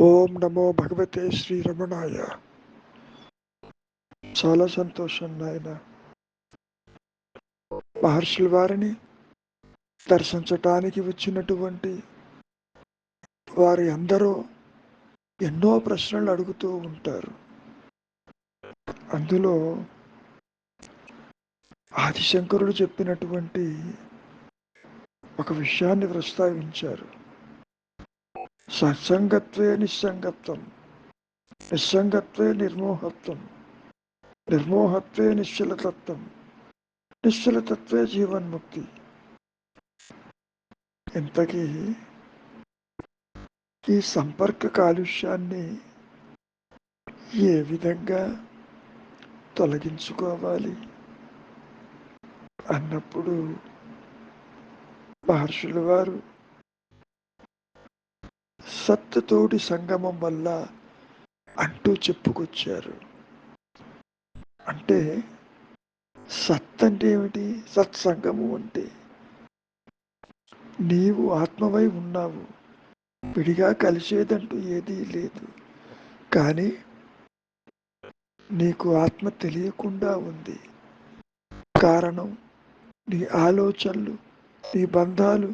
ఓం నమో భగవతే శ్రీరమణాయ. చాలా సంతోషం నాయన. మహర్షుల వారిని దర్శించటానికి వచ్చినటువంటి వారి అందరూ ఎన్నో ప్రశ్నలు అడుగుతూ ఉంటారు. అందులో ఆదిశంకరుడు చెప్పినటువంటి ఒక విషయాన్ని ప్రస్తావించారు. సత్సంగత్వే నిస్సంగత్వం, నిస్సంగత్వే నిర్మోహత్వం, నిర్మోహత్వే నిశ్చలతత్వం, నిశ్చలతత్వే జీవన్ముక్తి. ఇంతకీ ఈ సంపర్క కాలుష్యాన్ని ఏ విధంగా తొలగించుకోవాలి అన్నప్పుడు మహర్షుల వారు సత్తోటి సంగమం వల్ల అంటూ చెప్పుకొచ్చారు. అంటే సత్ అంటే ఏమిటి? సత్సంగము అంటే నీవు ఆత్మవై ఉన్నావు, విడిగా కలిసేదంటూ ఏదీ లేదు. కానీ నీకు ఆత్మ తెలియకుండా ఉంది. కారణం నీ ఆలోచనలు, నీ బంధాలు,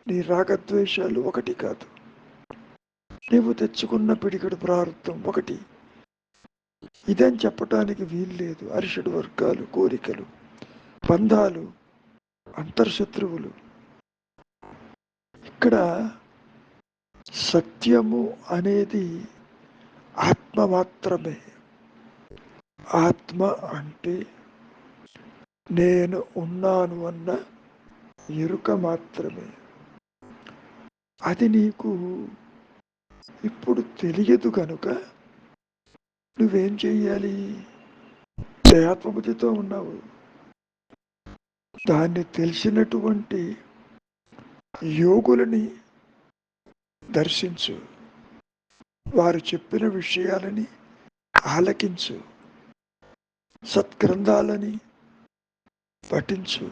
నీ రాగద్వేషాలు ఒకటి కాదు. నీవు తెచ్చుకున్న పిడికడు ప్రారంభం ఒకటి. ఇదని చెప్పటానికి వీల్లేదు. అరిషడ్ వర్గాలు, కోరికలు, బంధాలు, అంతర్శత్రువులు. ఇక్కడ సత్యము అనేది ఆత్మ మాత్రమే. ఆత్మ అంటే నేను ఉన్నాను అన్న ఎరుక మాత్రమే. అది నీకు ఇప్పుడు తెలియదు కనుక నువ్వేం చెయ్యాలి? దేహాత్మబుద్ధితో ఉన్నావు. దాన్ని తెలిసినటువంటి యోగులని దర్శించు, వారు చెప్పిన విషయాలని ఆలకించు, సత్గ్రంథాలని పఠించు,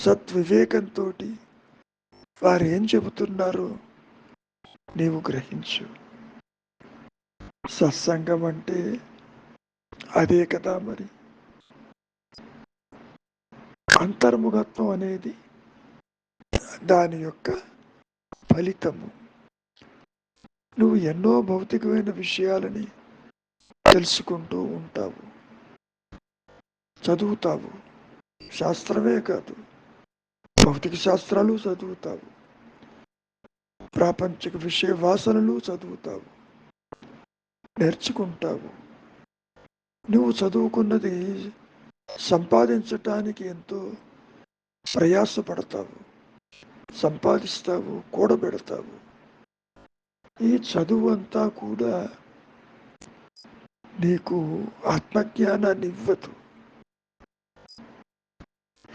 సద్వివేకంతో వారు ఏం చెబుతున్నారో నీవు గ్రహించు. సత్సంగం అంటే అదే కదా. మరి అంతర్ముఖత్వం అనేది దాని యొక్క ఫలితము. నువ్వు ఎన్నో భౌతికమైన విషయాలని తెలుసుకుంటూ ఉంటావు, చదువుతావు. శాస్త్రమే కాదు, భౌతిక శాస్త్రాలు చదువుతావు, ప్రాపంచిక విషయ వాసనలు చదువుతావు, నేర్చుకుంటావు. నువ్వు చదువుకున్నది సంపాదించటానికి ఎంతో ప్రయాసపడతావు, సంపాదిస్తావు, కూడబెడతావు. ఈ చదువు అంతా కూడా నీకు ఆత్మజ్ఞానాన్ని ఇవ్వదు.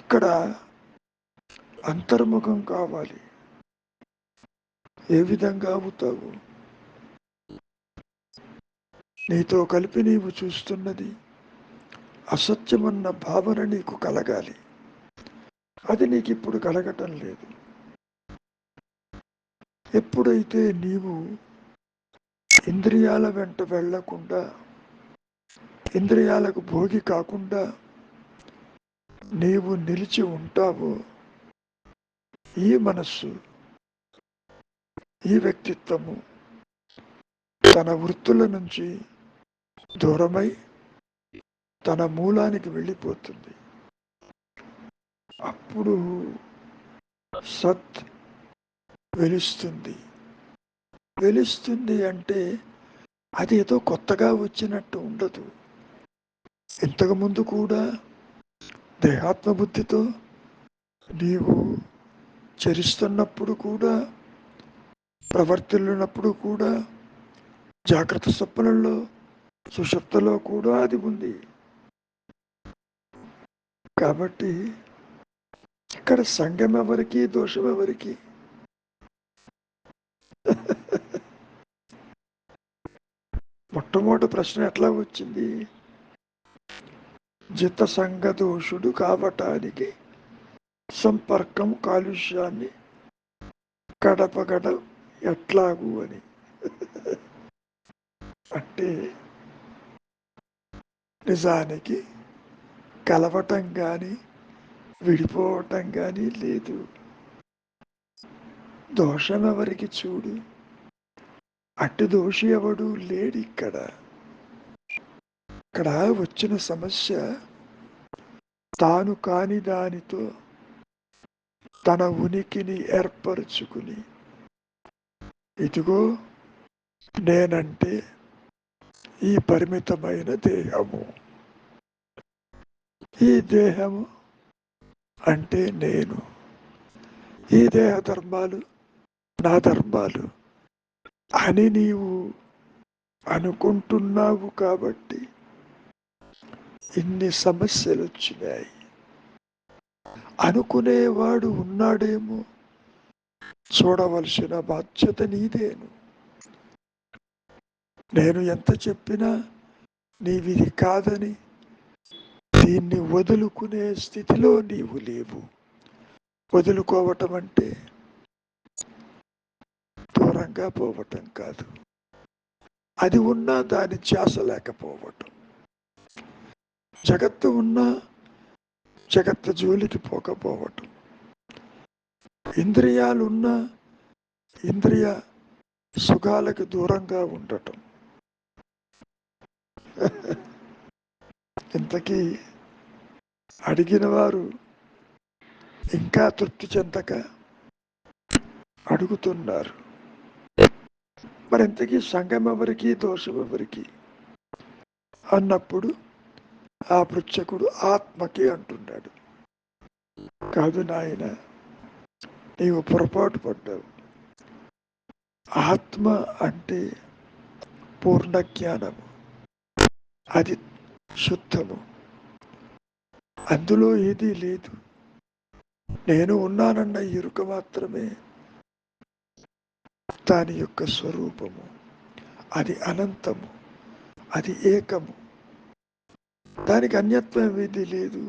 ఇక్కడ అంతర్ముఖం కావాలి. ఏ విధంగా అవుతావు? నీతో కలిపి నీవు చూస్తున్నది అసత్యమన్న భావన నీకు కలగాలి. అది నీకు ఇప్పుడు కలగటం లేదు. ఎప్పుడైతే నీవు ఇంద్రియాల వెంట వెళ్లకుండా, ఇంద్రియాలకు భోగి కాకుండా నీవు నిలిచి ఉంటావో, ఈ మనస్సు, ఈ వ్యక్తిత్వము తన వృత్తుల నుంచి దూరమై తన మూలానికి వెళ్ళిపోతుంది. అప్పుడు సత్ వెలుస్తుంది. వెలుస్తుంది అంటే అది ఏదో కొత్తగా వచ్చినట్టు ఉండదు. ఇంతకుముందు కూడా దేహాత్మబుద్ధితో నీవు చరిస్తున్నప్పుడు కూడా, ప్రవర్తిల్లినప్పుడు కూడా, జాగ్రత్త స్వప్నంలో, సుషుప్తిలో కూడా అది ఉంది. కాబట్టి ఇక్కడ సంగం ఎవరికి, దోషం ఎవరికి? మొట్టమొదటి ప్రశ్న ఎట్లా వచ్చింది? జిత సంగ దోషుడు కావటానికి సంపర్కం కాలుష్యాన్ని గడప ఎట్లాగు అని. అంటే నిజానికి కలవటం కానీ విడిపోవటం కానీ లేదు. దోషం ఎవరికి చూడు, అటు దోషి ఎవడు లేడు. ఇక్కడ వచ్చిన సమస్య తాను కాని దానితో తన ఉనికిని ఏర్పరచుకుని, ఇదిగో నేనంటే ఈ పరిమితమైన దేహము, ఈ దేహము అంటే నేను, ఈ దేహ ధర్మాలు నా ధర్మాలు అని నీవు అనుకుంటున్నావు. కాబట్టి ఇన్ని సమస్యలు వచ్చినాయి. అనుకునేవాడు ఉన్నాడేమో, చూడవలసిన బాధ్యత నీదేను. నేను ఎంత చెప్పినా నీవిది కాదని దీన్ని వదులుకునే స్థితిలో నీవు లేవు. వదులుకోవటం అంటే దూరంగా పోవటం కాదు, అది ఉన్నా దాని ధ్యాస లేకపోవటం. జగత్తు ఉన్నా జగత్తు జోలికి పోకపోవటం. ఇంద్రియాలున్నా ఇంద్రియ సుఖాలకు దూరంగా ఉండటం. ఇంతకీ అడిగిన వారు ఇంకా తృప్తి చెందక అడుగుతున్నారు. మరి ఇంతకీ సంఘం ఎవరికి, దోషం ఎవరికి అన్నప్పుడు ఆ పృచ్ఛకుడు ఆత్మకి అంటున్నాడు. కాదు నాయన, నీవు పొరపాటు పడ్డావు. ఆత్మ అంటే పూర్ణ జ్ఞానము, అది శుద్ధము, అందులో ఏదీ లేదు. నేను ఉన్నానన్న ఎరుక మాత్రమే దాని యొక్క స్వరూపము. అది అనంతము, అది ఏకము, దానికి అన్యత్వం ఏదీ లేదు,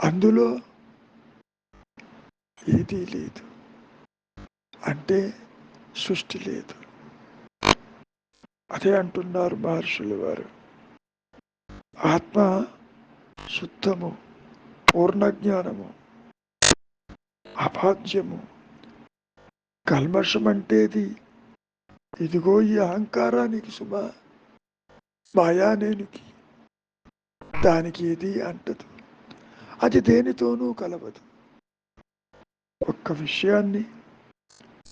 అందులో ఏదీ లేదు. అంటే సృష్టి లేదు. అదే అంటున్నారు మహర్షులు వారు. ఆత్మ శుద్ధము, పూర్ణ జ్ఞానము, అభాజ్యము. కల్మషం అంటేది ఇదిగో ఈ అహంకారానికి, సుమ మాయానేనికి, దానికి ఏది అంటదు, అది దేనితోనూ కలవదు. ఒక్క విషయాన్ని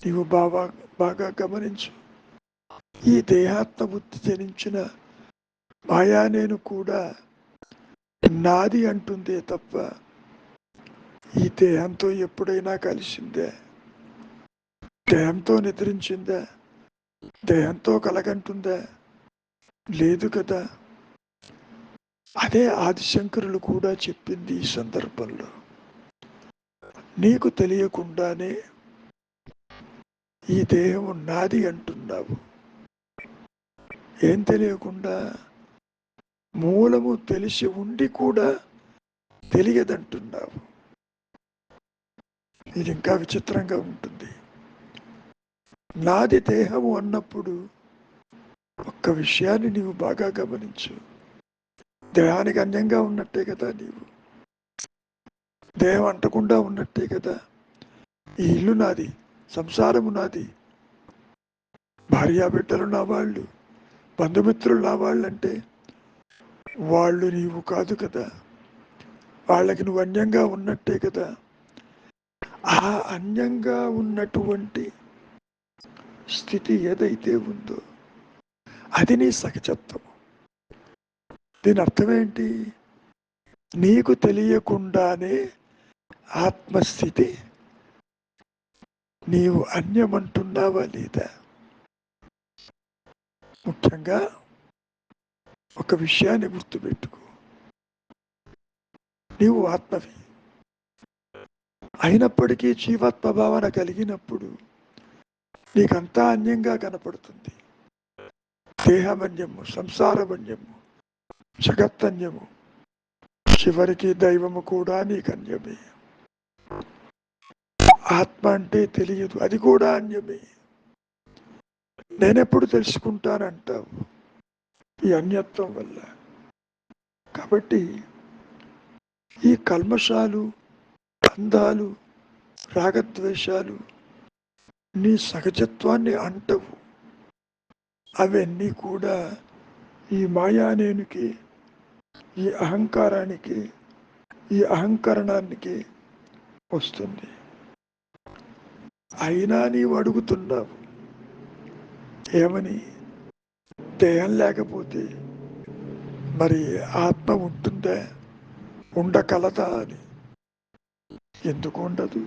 నీవు బాగా గమనించు. ఈ దేహాత్మ బుద్ధి జనించిన మాయానేను కూడా నాది అంటుందే తప్ప ఈ దేహంతో ఎప్పుడైనా కలిసిందే? దేహంతో నిద్రించిందా? దేహంతో కలగంటుందా? లేదు కదా. అదే ఆదిశంకరులు కూడా చెప్పింది ఈ సందర్భంలో. నీకు తెలియకుండానే ఈ దేహం నాది అంటున్నావు. ఏం తెలియకుండా? మూలము తెలిసి ఉండి కూడా తెలియదంటున్నావు. ఇది ఇంకా విచిత్రంగా ఉంటుంది. నాది దేహము అన్నప్పుడు ఒక్క విషయాన్ని నీవు బాగా గమనించు. దేహానికి అన్యంగా ఉన్నట్టే కదా నీవు, దేహం అంటకుండా ఉన్నట్టే కదా. ఈ ఇల్లు నాది, సంసారము నాది, భార్యాబిడ్డలు నా వాళ్ళు, బంధుమిత్రులు నా వాళ్ళంటే వాళ్ళు నీవు కాదు కదా. వాళ్ళకి నువ్వు అన్యంగా ఉన్నట్టే కదా. ఆ అన్యంగా ఉన్నటువంటి స్థితి ఏదైతే ఉందో అది నీ సహజత్వము. దీని అర్థమేంటి? నీకు తెలియకుండానే ఆత్మస్థితి నీవు అన్యమంటున్నావా లేదా? ముఖ్యంగా ఒక విషయాన్ని గుర్తుపెట్టుకో. నీవు ఆత్మవి అయినప్పటికీ జీవాత్మ భావన కలిగినప్పుడు నీకంతా అన్యంగా కనపడుతుంది. దేహమన్యము, సంసారమన్యము, జగత్తన్యము, చివరికి దైవము కూడా నీకు అన్యమే. ఆత్మ అంటే తెలియదు, అది కూడా అన్యమే. నేనెప్పుడు తెలుసుకుంటానంటావు ఈ అన్యత్వం వల్ల. కాబట్టి ఈ కల్మషాలు, బంధాలు, రాగద్వేషాలు నీ సహజత్వాన్ని అంటవు. అవన్నీ కూడా ఈ మాయానేనికి, ఈ అహంకారానికి, ఈ అహంకరణానికి వస్తుంది. అయినా నీవు అడుగుతున్నావు ఏమని? దేహం లేకపోతే మరి ఆత్మ ఉంటుందా, ఉండగలదా అని. ఎందుకు ఉండదు?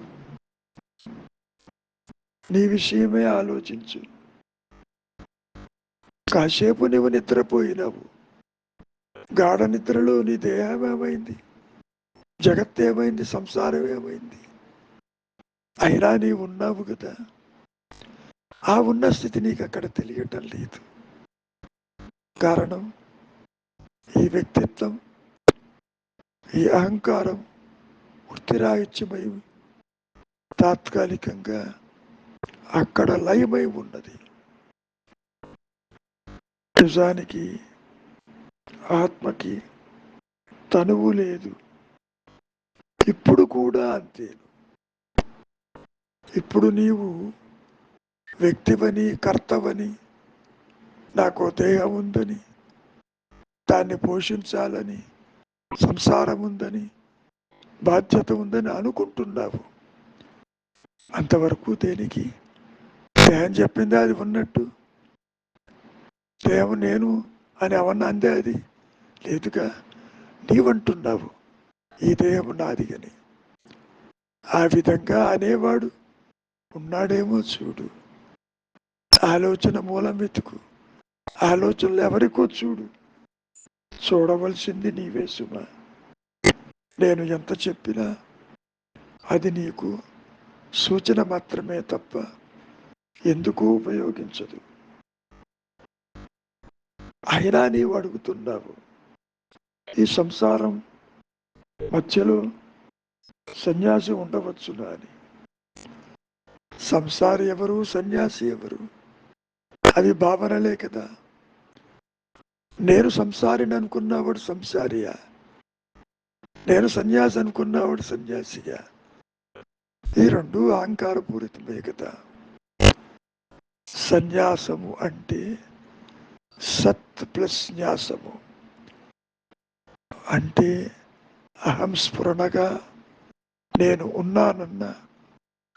నీ విషయమే ఆలోచించు. కాసేపు నువ్వు నిద్రపోయినావు, గాఢ నిద్రలో నీ దేహం ఏమైంది, జగత్ ఏమైంది, సంసారం ఏమైంది? అయినా నీవు ఉన్నావు కదా. ఆ ఉన్న స్థితి నీకు అక్కడ తెలియటం లేదు. కారణం ఈ వ్యక్తిత్వం, ఈ అహంకారం వృత్తిరాహిత్యమై తాత్కాలికంగా అక్కడ లయమై ఉన్నది. నిజానికి ఆత్మకి తనువు లేదు. ఇప్పుడు కూడా అంతే. ఇప్పుడు నీవు వ్యక్తివని, కర్తవని, నాకు దేహం ఉందని, దాన్ని పోషించాలని, సంసారం ఉందని, బాధ్యత ఉందని అనుకుంటున్నావు. అంతవరకు దేనికి? దేహం చెప్పిందే అది ఉన్నట్టు. దేహం నేను అని అవన్నా అందే అది లేదుగా. నీవంటున్నావు ఈ దేహం నాది అని. ఆ విధంగా అనేవాడు ఉన్నాడేమో చూడు. ఆలోచన మూలం వెతుకు. ఆలోచనలు ఎవరికో చూడు. చూడవలసింది నీవే సుమా. నేను ఎంత చెప్పినా అది నీకు సూచన మాత్రమే తప్ప ఎందుకు ఉపయోగించదు. అయినా నీవు అడుగుతున్నావు ఈ సంసారం మధ్యలో సన్యాసి ఉండవచ్చునా అని. సంసారి ఎవరు, సన్యాసి ఎవరు? అవి భావనలే కదా. నేను సంసారిని అనుకున్నవాడు సంసారియా, నేను సన్యాసి అనుకున్నవాడు సన్యాసియా? ఈ రెండు అహంకారపూరితమే కదా. సన్యాసము అంటే సత్ ప్లస్ న్యాసము. అంటే అహం స్ఫురణగా నేను ఉన్నానన్న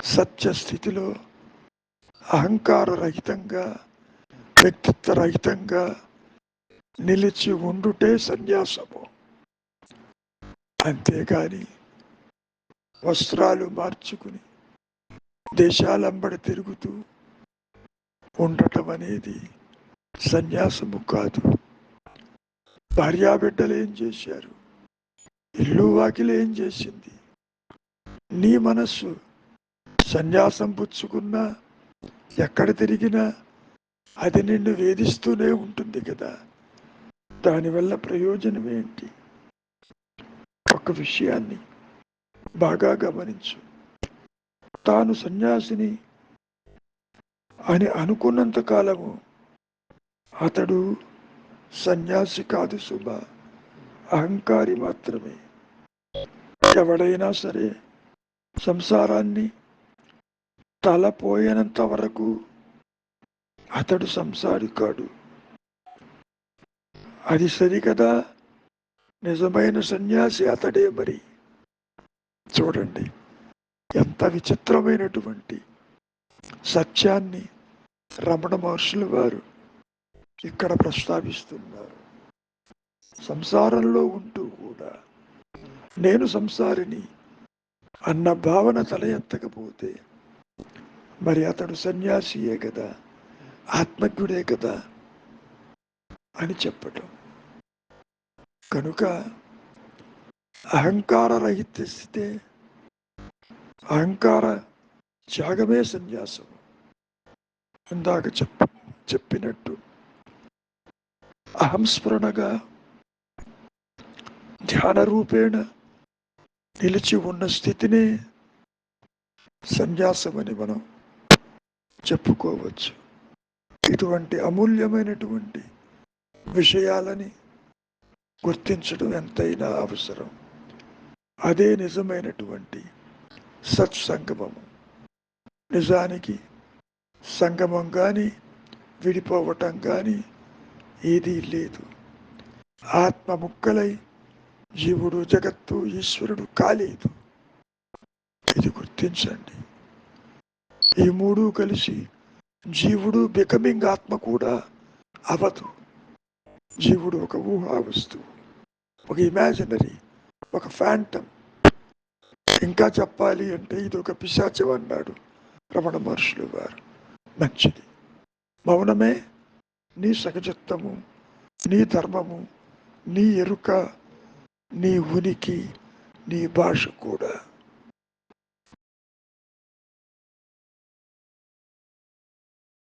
సత్యస్థితిలో అహంకార రహితంగా, వ్యక్తిత్వ రహితంగా నిలిచి ఉండుటే సన్యాసము. అంతేగాని వస్త్రాలు మార్చుకుని దేశాలంబడి తిరుగుతూ ఉండటం అనేది సన్యాసము కాదు. భార్యాబిడ్డలు ఏం చేశారు, ఇల్లు వాకిలు ఏం చేసింది? నీ మనస్సు సన్యాసం పుచ్చుకున్నా ఎక్కడ తిరిగినా అది నిన్ను వేధిస్తూనే ఉంటుంది కదా. దానివల్ల ప్రయోజనం ఏంటి? ఒక విషయాన్ని బాగా గమనించు. తాను సన్యాసిని అని అనుకున్నంత కాలము అతడు సన్యాసి కాదు సుమా, అహంకారి మాత్రమే. ఎవడైనా సరే సంసారాన్ని తలపోయేనంత వరకు అతడు సంసారి కాడు. అది సరికదా. నిజమైన సన్యాసి అతడే. మరి చూడండి ఎంత విచిత్రమైనటువంటి సత్యాన్ని రమణ మహర్షుల వారు ఇక్కడ ప్రస్తావిస్తున్నారు. సంసారంలో ఉంటూ కూడా నేను సంసారిని అన్న భావన తల ఎత్తకపోతే మరి అతడు సన్యాసియే కదా, ఆత్మజ్ఞుడే కదా అని చెప్పటం. కనుక అహంకార రహిత స్థితే, అహంకార త్యాగమే సన్యాసం. ఇందాక చెప్పినట్టు అహంస్ఫురణగా ధ్యాన రూపేణ నిలిచి ఉన్న స్థితిని సన్యాసం అని మనం చెప్పుకోవచ్చు. ఇటువంటి అమూల్యమైనటువంటి విషయాలని గుర్తించడం ఎంతైనా అవసరం. అదే నిజమైనటువంటి సత్సంగమము. నిజానికి సంగమం కానీ విడిపోవటం కానీ ఏదీ లేదు. ఆత్మ ముక్కలై జీవుడు జగత్తు ఈశ్వరుడు కాలేదు. ఇది గుర్తించండి. ఈ మూడు కలిసి జీవుడు బికమింగ్ ఆత్మ కూడా అవదు. జీవుడు ఒక ఊహా వస్తువు, ఒక ఇమాజినరీ, ఒక ఫ్యాంటమ్. ఇంకా చెప్పాలి అంటే ఇది ఒక పిశాచం అన్నాడు రమణ మహర్షులు వారు. మంచిది. మౌనమే నీ సహజత్వము, నీ ధర్మము, నీ ఎరుక, నీ ఉనికి, నీ భాష కూడా.